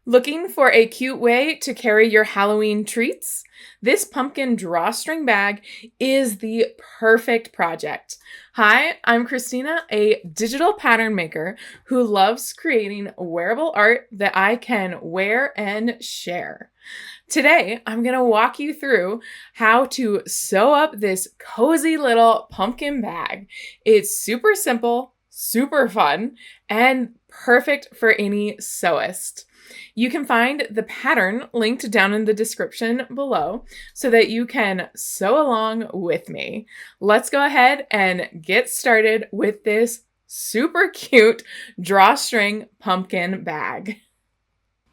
Looking for a cute way to carry your Halloween treats? This pumpkin drawstring bag is the perfect project. Hi, I'm Christina, a digital pattern maker who loves creating wearable art that I can wear and share. Today, I'm going to walk you through how to sew up this cozy little pumpkin bag. It's super simple, super fun, and perfect for any sewist. You can find the pattern linked down in the description below so that you can sew along with me. Let's go ahead and get started with this super cute drawstring pumpkin bag.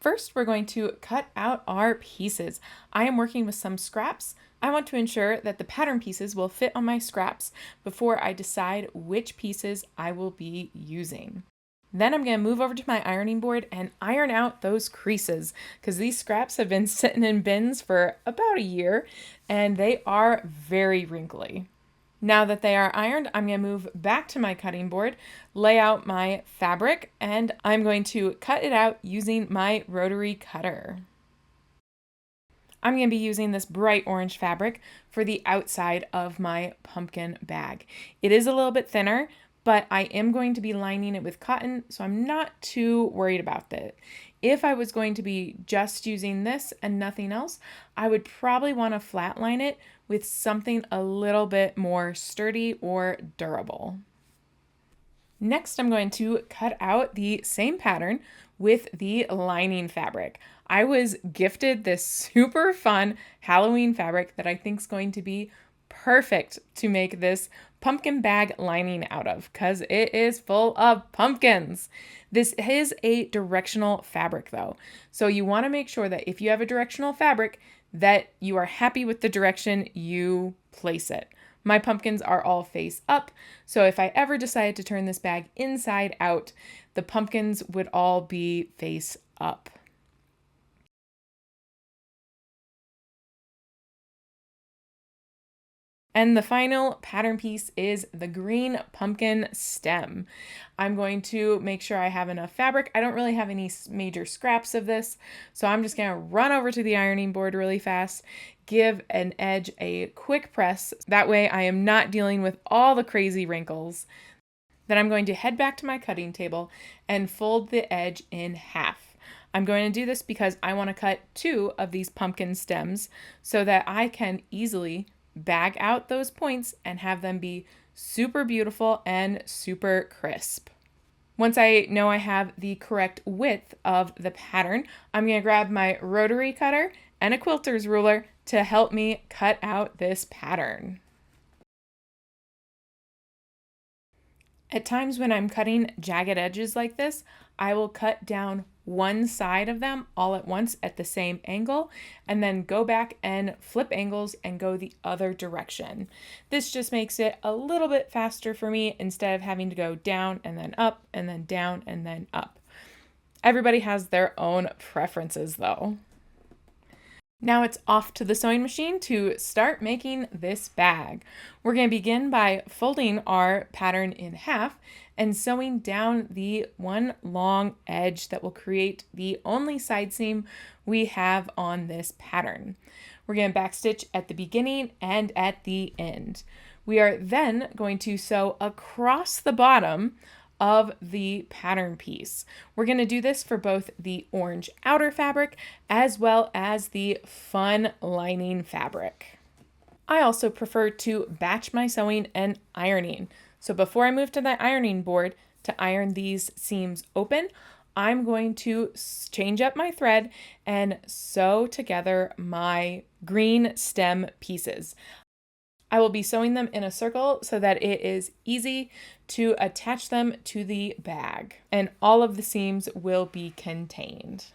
First, we're going to cut out our pieces. I am working with some scraps. I want to ensure that the pattern pieces will fit on my scraps before I decide which pieces I will be using. Then I'm going to move over to my ironing board and iron out those creases because these scraps have been sitting in bins for about a year and they are very wrinkly. Now that they are ironed, I'm going to move back to my cutting board, lay out my fabric, and I'm going to cut it out using my rotary cutter. I'm going to be using this bright orange fabric for the outside of my pumpkin bag. It is a little bit thinner, but I am going to be lining it with cotton, so I'm not too worried about that. If I was going to be just using this and nothing else, I would probably want to flatline it with something a little bit more sturdy or durable. Next, I'm going to cut out the same pattern with the lining fabric. I was gifted this super fun Halloween fabric that I think is going to be perfect to make this pumpkin bag lining out of because it is full of pumpkins. This is a directional fabric though. So you want to make sure that if you have a directional fabric that you are happy with the direction you place it. My pumpkins are all face up, so if I ever decided to turn this bag inside out, the pumpkins would all be face up. And the final pattern piece is the green pumpkin stem. I'm going to make sure I have enough fabric. I don't really have any major scraps of this, so I'm just gonna run over to the ironing board really fast, give an edge a quick press. That way I am not dealing with all the crazy wrinkles. Then I'm going to head back to my cutting table and fold the edge in half. I'm going to do this because I want to cut 2 of these pumpkin stems so that I can easily bag out those points and have them be super beautiful and super crisp. Once I know I have the correct width of the pattern, I'm going to grab my rotary cutter and a quilter's ruler to help me cut out this pattern. At times when I'm cutting jagged edges like this, I will cut down one side of them all at once at the same angle and then go back and flip angles and go the other direction. This just makes it a little bit faster for me instead of having to go down and then up and then down and then up. Everybody has their own preferences though. Now it's off to the sewing machine to start making this bag. We're going to begin by folding our pattern in half and sewing down the one long edge that will create the only side seam we have on this pattern. We're going to backstitch at the beginning and at the end. We are then going to sew across the bottom of the pattern piece. We're going to do this for both the orange outer fabric as well as the fun lining fabric. I also prefer to batch my sewing and ironing. So before I move to the ironing board to iron these seams open, I'm going to change up my thread and sew together my green stem pieces. I will be sewing them in a circle so that it is easy to attach them to the bag, and all of the seams will be contained.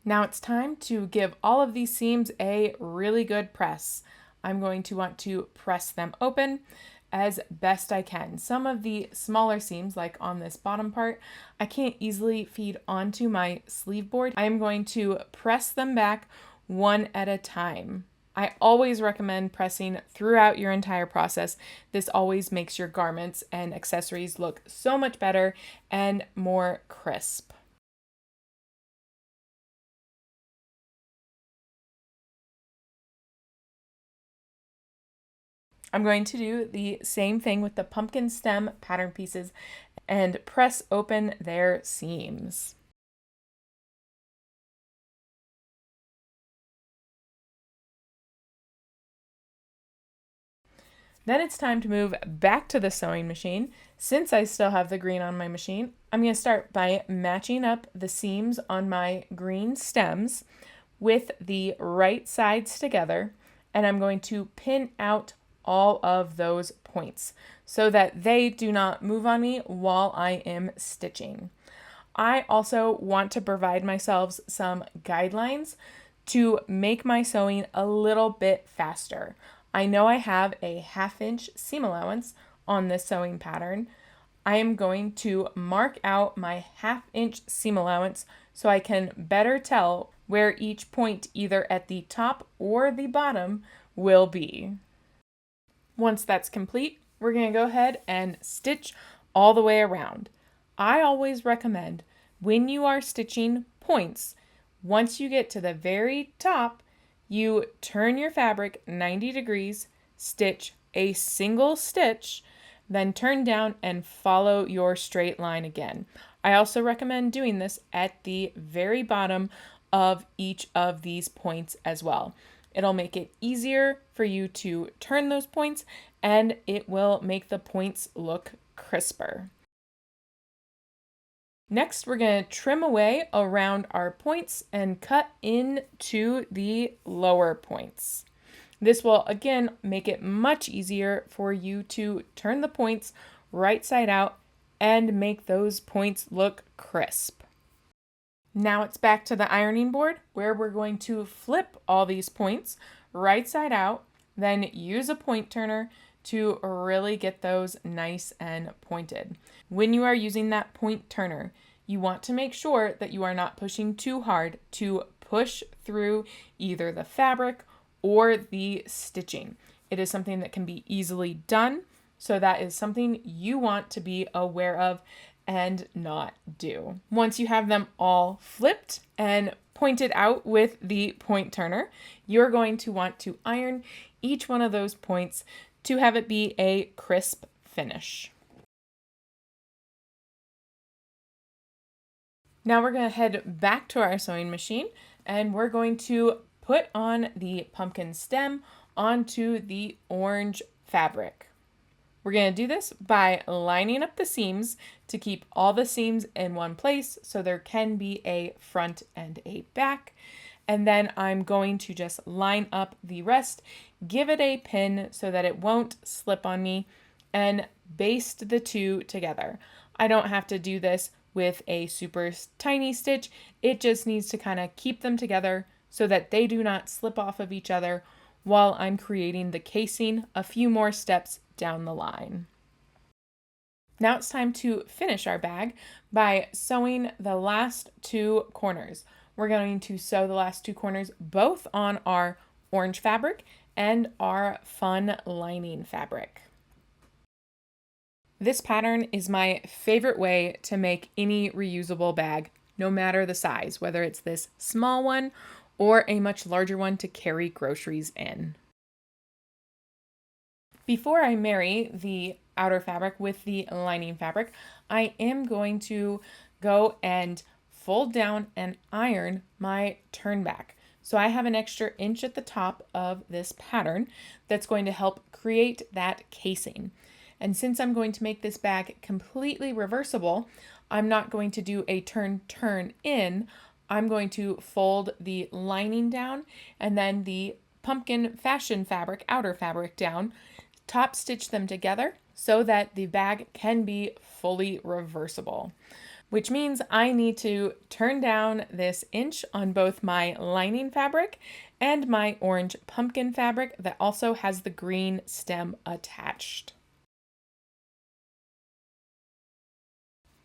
Now it's time to give all of these seams a really good press. I'm going to want to press them open as best I can. Some of the smaller seams, like on this bottom part, I can't easily feed onto my sleeve board. I am going to press them back one at a time. I always recommend pressing throughout your entire process. This always makes your garments and accessories look so much better and more crisp. I'm going to do the same thing with the pumpkin stem pattern pieces and press open their seams. Then it's time to move back to the sewing machine. Since I still have the green on my machine, I'm going to start by matching up the seams on my green stems with the right sides together, and I'm going to pin out all of those points so that they do not move on me while I am stitching. I also want to provide myself some guidelines to make my sewing a little bit faster. I know I have a 1/2 inch seam allowance on this sewing pattern. I am going to mark out my 1/2 inch seam allowance so I can better tell where each point, either at the top or the bottom, will be. Once that's complete, we're going to go ahead and stitch all the way around. I always recommend when you are stitching points, once you get to the very top, you turn your fabric 90 degrees, stitch a single stitch, then turn down and follow your straight line again. I also recommend doing this at the very bottom of each of these points as well. It'll make it easier for you to turn those points, and it will make the points look crisper. Next, we're going to trim away around our points and cut into the lower points. This will again make it much easier for you to turn the points right side out and make those points look crisp. Now it's back to the ironing board where we're going to flip all these points right side out, then use a point turner to really get those nice and pointed. When you are using that point turner, you want to make sure that you are not pushing too hard to push through either the fabric or the stitching. It is something that can be easily done, so that is something you want to be aware of and not do. Once you have them all flipped and pointed out with the point turner, you're going to want to iron each one of those points to have it be a crisp finish. Now we're going to head back to our sewing machine and we're going to put on the pumpkin stem onto the orange fabric. We're going to do this by lining up the seams to keep all the seams in one place so there can be a front and a back. And then I'm going to just line up the rest, give it a pin so that it won't slip on me, and baste the two together. I don't have to do this with a super tiny stitch. It just needs to kind of keep them together so that they do not slip off of each other while I'm creating the casing a few more steps down the line. Now it's time to finish our bag by sewing the last two corners. We're going to sew the last two corners both on our orange fabric and our fun lining fabric. This pattern is my favorite way to make any reusable bag, no matter the size, whether it's this small one or a much larger one to carry groceries in. Before I marry the outer fabric with the lining fabric, I am going to go and fold down and iron my turn back. So I have an extra inch at the top of this pattern that's going to help create that casing. And since I'm going to make this bag completely reversible, I'm not going to do a turn in. I'm going to fold the lining down and then the pumpkin fashion fabric, outer fabric down, top stitch them together so that the bag can be fully reversible, which means I need to turn down this inch on both my lining fabric and my orange pumpkin fabric that also has the green stem attached.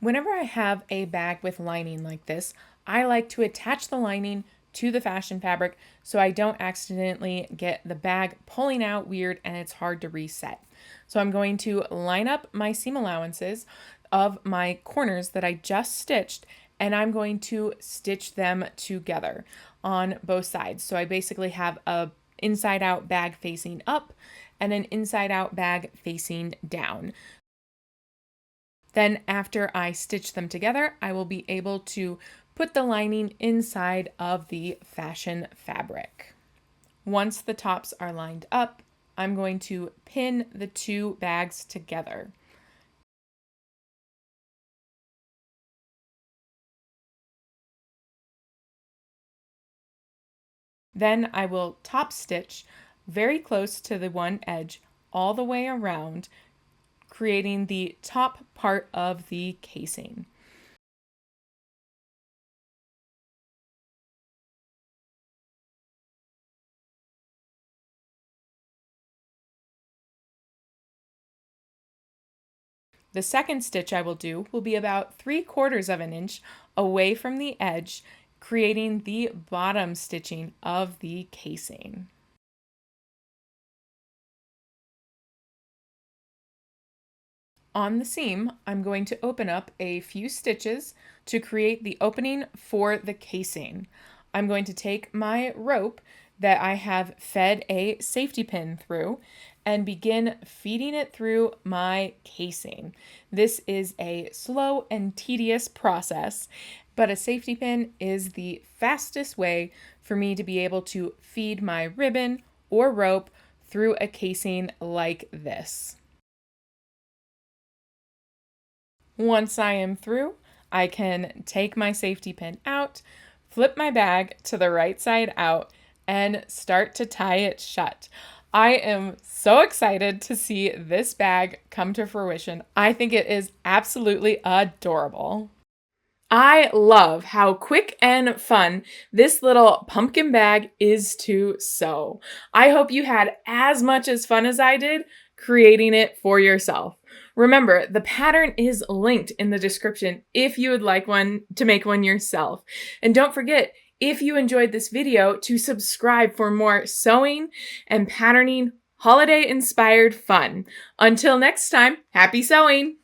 Whenever I have a bag with lining like this, I like to attach the lining to the fashion fabric so I don't accidentally get the bag pulling out weird and it's hard to reset. So I'm going to line up my seam allowances of my corners that I just stitched, and I'm going to stitch them together on both sides. So I basically have a inside out bag facing up and an inside out bag facing down. Then after I stitch them together, I will be able to put the lining inside of the fashion fabric. Once the tops are lined up, I'm going to pin the two bags together. Then I will top stitch very close to the one edge all the way around, creating the top part of the casing. The second stitch I will do will be about 3/4 of an inch away from the edge, creating the bottom stitching of the casing. On the seam, I'm going to open up a few stitches to create the opening for the casing. I'm going to take my rope that I have fed a safety pin through and begin feeding it through my casing. This is a slow and tedious process, but a safety pin is the fastest way for me to be able to feed my ribbon or rope through a casing like this. Once I am through, I can take my safety pin out, flip my bag to the right side out, and start to tie it shut. I am so excited to see this bag come to fruition. I think it is absolutely adorable. I love how quick and fun this little pumpkin bag is to sew. I hope you had as much as fun as I did creating it for yourself. Remember, the pattern is linked in the description if you would like to make one yourself. And don't forget, if you enjoyed this video, to subscribe for more sewing and patterning holiday-inspired fun. Until next time, happy sewing!